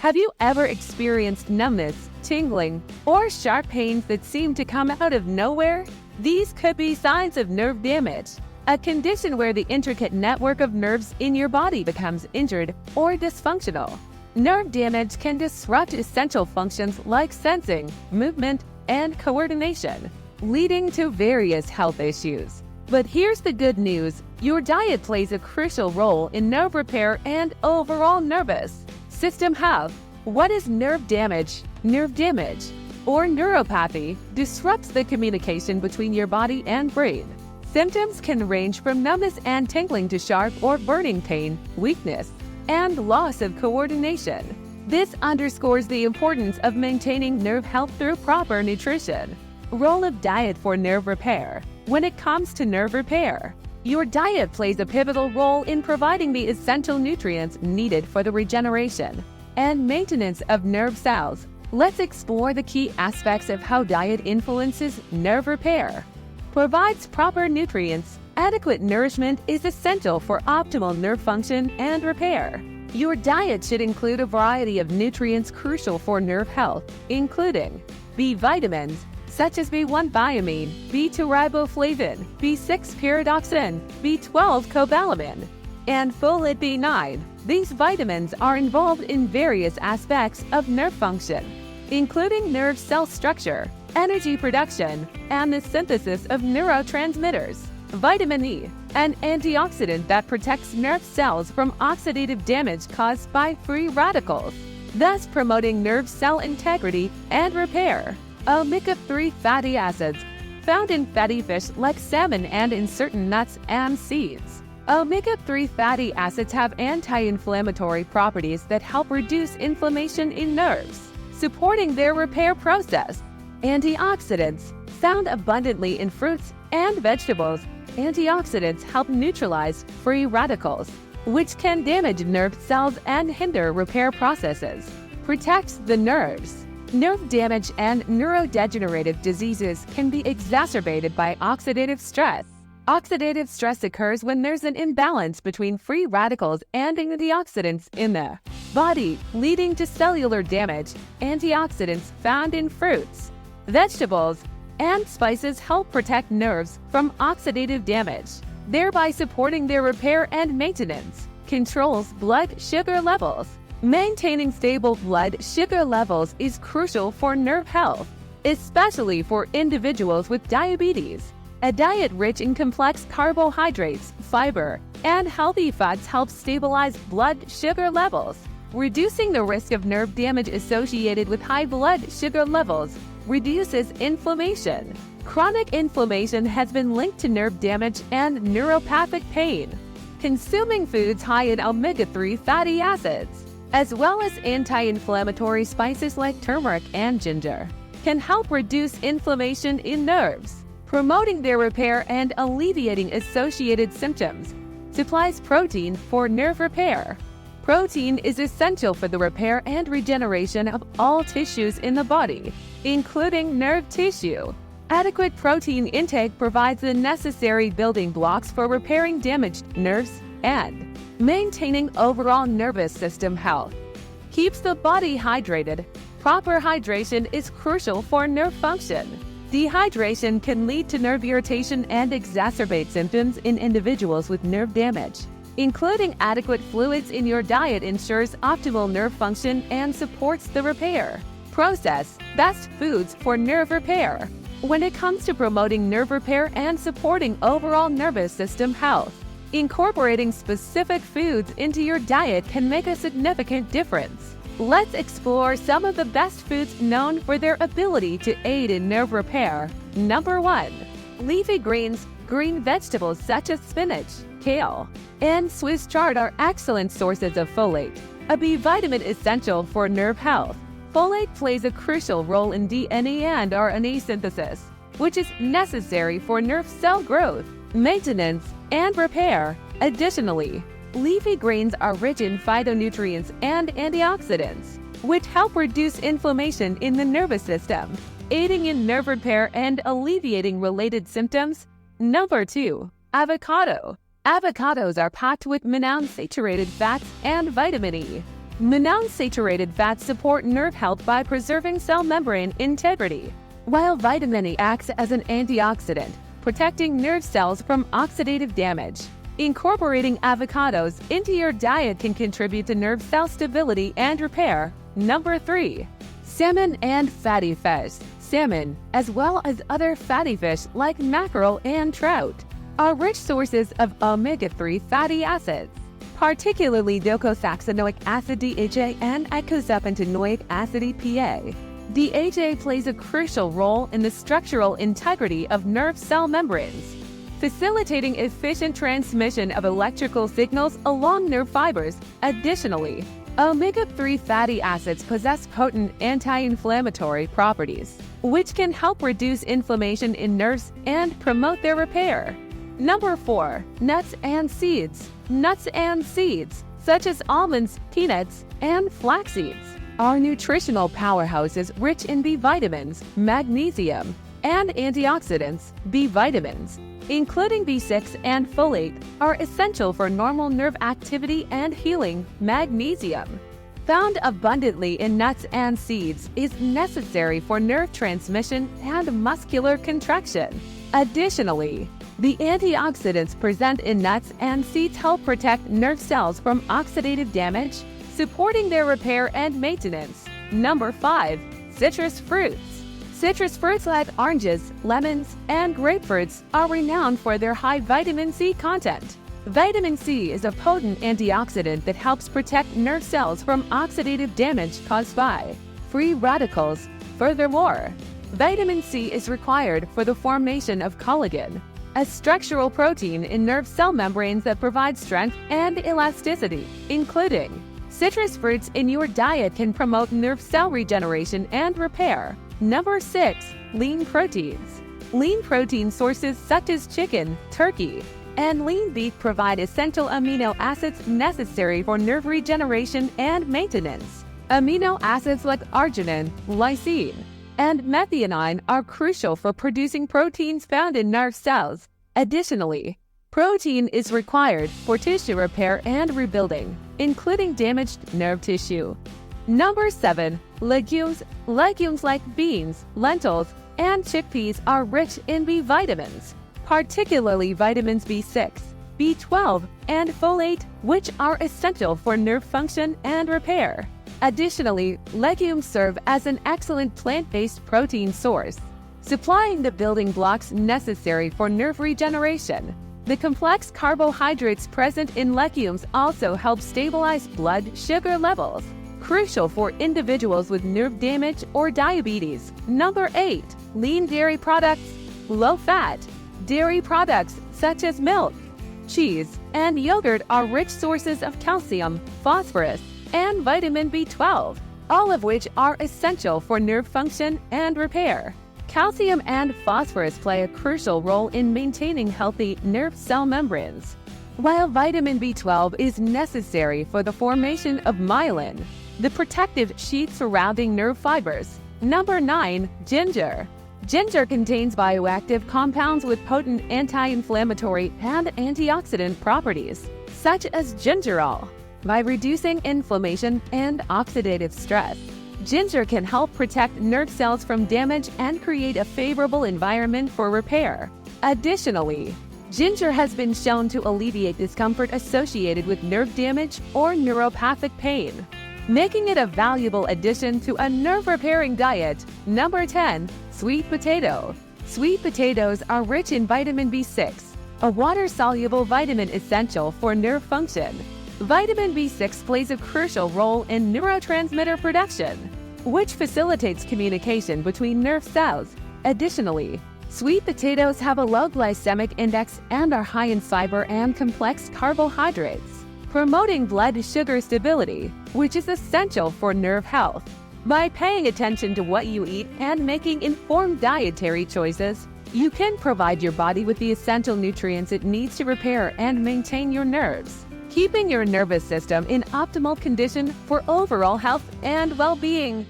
Have you ever experienced numbness, tingling, or sharp pains that seem to come out of nowhere? These could be signs of nerve damage, a condition where the intricate network of nerves in your body becomes injured or dysfunctional. Nerve damage can disrupt essential functions like sensing, movement, and coordination, leading to various health issues. But here's the good news: your diet plays a crucial role in nerve repair and overall nervous system health. What is nerve damage? Nerve damage, or neuropathy, disrupts the communication between your body and brain. Symptoms can range from numbness and tingling to sharp or burning pain, weakness, and loss of coordination. This underscores the importance of maintaining nerve health through proper nutrition. Role of diet for nerve repair. When it comes to nerve repair, your diet plays a pivotal role in providing the essential nutrients needed for the regeneration and maintenance of nerve cells. Let's explore the key aspects of how diet influences nerve repair. Provides proper nutrients. Adequate nourishment is essential for optimal nerve function and repair. Your diet should include a variety of nutrients crucial for nerve health, including B vitamins, such as B1 thiamine, B2 riboflavin, B6 pyridoxine, B12 cobalamin, and folate B9. These vitamins are involved in various aspects of nerve function, including nerve cell structure, energy production, and the synthesis of neurotransmitters. Vitamin E, an antioxidant that protects nerve cells from oxidative damage caused by free radicals, thus promoting nerve cell integrity and repair. Omega-3 fatty acids, found in fatty fish like salmon and in certain nuts and seeds. Omega-3 fatty acids have anti-inflammatory properties that help reduce inflammation in nerves, supporting their repair process. Antioxidants, found abundantly in fruits and vegetables. Antioxidants help neutralize free radicals, which can damage nerve cells and hinder repair processes. Protects the nerves. Nerve damage and neurodegenerative diseases can be exacerbated by oxidative stress. Oxidative stress occurs when there's an imbalance between free radicals and antioxidants in the body, leading to cellular damage. Antioxidants found in fruits, vegetables, and spices help protect nerves from oxidative damage, thereby supporting their repair and maintenance. Controls blood sugar levels. Maintaining stable blood sugar levels is crucial for nerve health, especially for individuals with diabetes. A diet rich in complex carbohydrates, fiber, and healthy fats helps stabilize blood sugar levels, reducing the risk of nerve damage associated with high blood sugar levels. Reduces inflammation. Chronic inflammation has been linked to nerve damage and neuropathic pain. Consuming foods high in omega-3 fatty acids, as well as anti-inflammatory spices like turmeric and ginger, can help reduce inflammation in nerves, promoting their repair and alleviating associated symptoms. Supplies protein for nerve repair. Protein is essential for the repair and regeneration of all tissues in the body, including nerve tissue. Adequate protein intake provides the necessary building blocks for repairing damaged nerves and maintaining overall nervous system health. Keeps the body hydrated. Proper hydration is crucial for nerve function. Dehydration can lead to nerve irritation and exacerbate symptoms in individuals with nerve damage. Including adequate fluids in your diet ensures optimal nerve function and supports the repair process. Best foods for nerve repair. When it comes to promoting nerve repair and supporting overall nervous system health, incorporating specific foods into your diet can make a significant difference. Let's explore some of the best foods known for their ability to aid in nerve repair. Number 1. Leafy greens. Green vegetables such as spinach, kale, and Swiss chard are excellent sources of folate, a B vitamin essential for nerve health. Folate plays a crucial role in DNA and RNA synthesis, which is necessary for nerve cell growth, maintenance, and repair. Additionally, leafy greens are rich in phytonutrients and antioxidants, which help reduce inflammation in the nervous system, aiding in nerve repair and alleviating related symptoms. Number 2. Avocado. Avocados are packed with monounsaturated fats and vitamin E. Monounsaturated fats support nerve health by preserving cell membrane integrity, while vitamin E acts as an antioxidant, protecting nerve cells from oxidative damage. Incorporating avocados into your diet can contribute to nerve cell stability and repair. Number 3. Salmon and fatty fish. Salmon, as well as other fatty fish like mackerel and trout, are rich sources of omega-3 fatty acids, particularly docosahexaenoic acid DHA and icosapentaenoic acid EPA. DHA plays a crucial role in the structural integrity of nerve cell membranes, facilitating efficient transmission of electrical signals along nerve fibers. Additionally, omega-3 fatty acids possess potent anti-inflammatory properties, which can help reduce inflammation in nerves and promote their repair. Number 4. Nuts and seeds. Nuts and seeds, such as almonds, peanuts, and flax seeds, are nutritional powerhouses rich in B vitamins, magnesium, and antioxidants. B vitamins, including B6 and folate, are essential for normal nerve activity and healing. Magnesium, found abundantly in nuts and seeds, is necessary for nerve transmission and muscular contraction. Additionally, the antioxidants present in nuts and seeds help protect nerve cells from oxidative damage, supporting their repair and maintenance. Number 5. Citrus fruits. Citrus fruits like oranges, lemons, and grapefruits are renowned for their high vitamin C content. Vitamin C is a potent antioxidant that helps protect nerve cells from oxidative damage caused by free radicals. Furthermore, vitamin C is required for the formation of collagen, a structural protein in nerve cell membranes that provides strength and elasticity. Including citrus fruits in your diet can promote nerve cell regeneration and repair. Number 6. Lean proteins. Lean protein sources such as chicken, turkey, and lean beef provide essential amino acids necessary for nerve regeneration and maintenance. Amino acids like arginine, lysine, and methionine are crucial for producing proteins found in nerve cells. Additionally, protein is required for tissue repair and rebuilding, including damaged nerve tissue. Number 7. Legumes. Legumes like beans, lentils, and chickpeas are rich in B vitamins, particularly vitamins B6, B12, and folate, which are essential for nerve function and repair. Additionally, legumes serve as an excellent plant-based protein source, supplying the building blocks necessary for nerve regeneration. The complex carbohydrates present in legumes also help stabilize blood sugar levels, crucial for individuals with nerve damage or diabetes. Number 8. Lean dairy products. Low-fat dairy products such as milk, cheese, and yogurt are rich sources of calcium, phosphorus, and vitamin B12, all of which are essential for nerve function and repair. Calcium and phosphorus play a crucial role in maintaining healthy nerve cell membranes, while vitamin B12 is necessary for the formation of myelin, the protective sheath surrounding nerve fibers. Number 9. Ginger. Ginger contains bioactive compounds with potent anti-inflammatory and antioxidant properties, such as gingerol. By reducing inflammation and oxidative stress, ginger can help protect nerve cells from damage and create a favorable environment for repair. Additionally, ginger has been shown to alleviate discomfort associated with nerve damage or neuropathic pain, making it a valuable addition to a nerve-repairing diet. Number 10. Sweet potato. Sweet potatoes are rich in vitamin B6, a water-soluble vitamin essential for nerve function. Vitamin B6 plays a crucial role in neurotransmitter production, which facilitates communication between nerve cells. Additionally, sweet potatoes have a low glycemic index and are high in fiber and complex carbohydrates, promoting blood sugar stability, which is essential for nerve health. By paying attention to what you eat and making informed dietary choices, you can provide your body with the essential nutrients it needs to repair and maintain your nerves, keeping your nervous system in optimal condition for overall health and well-being.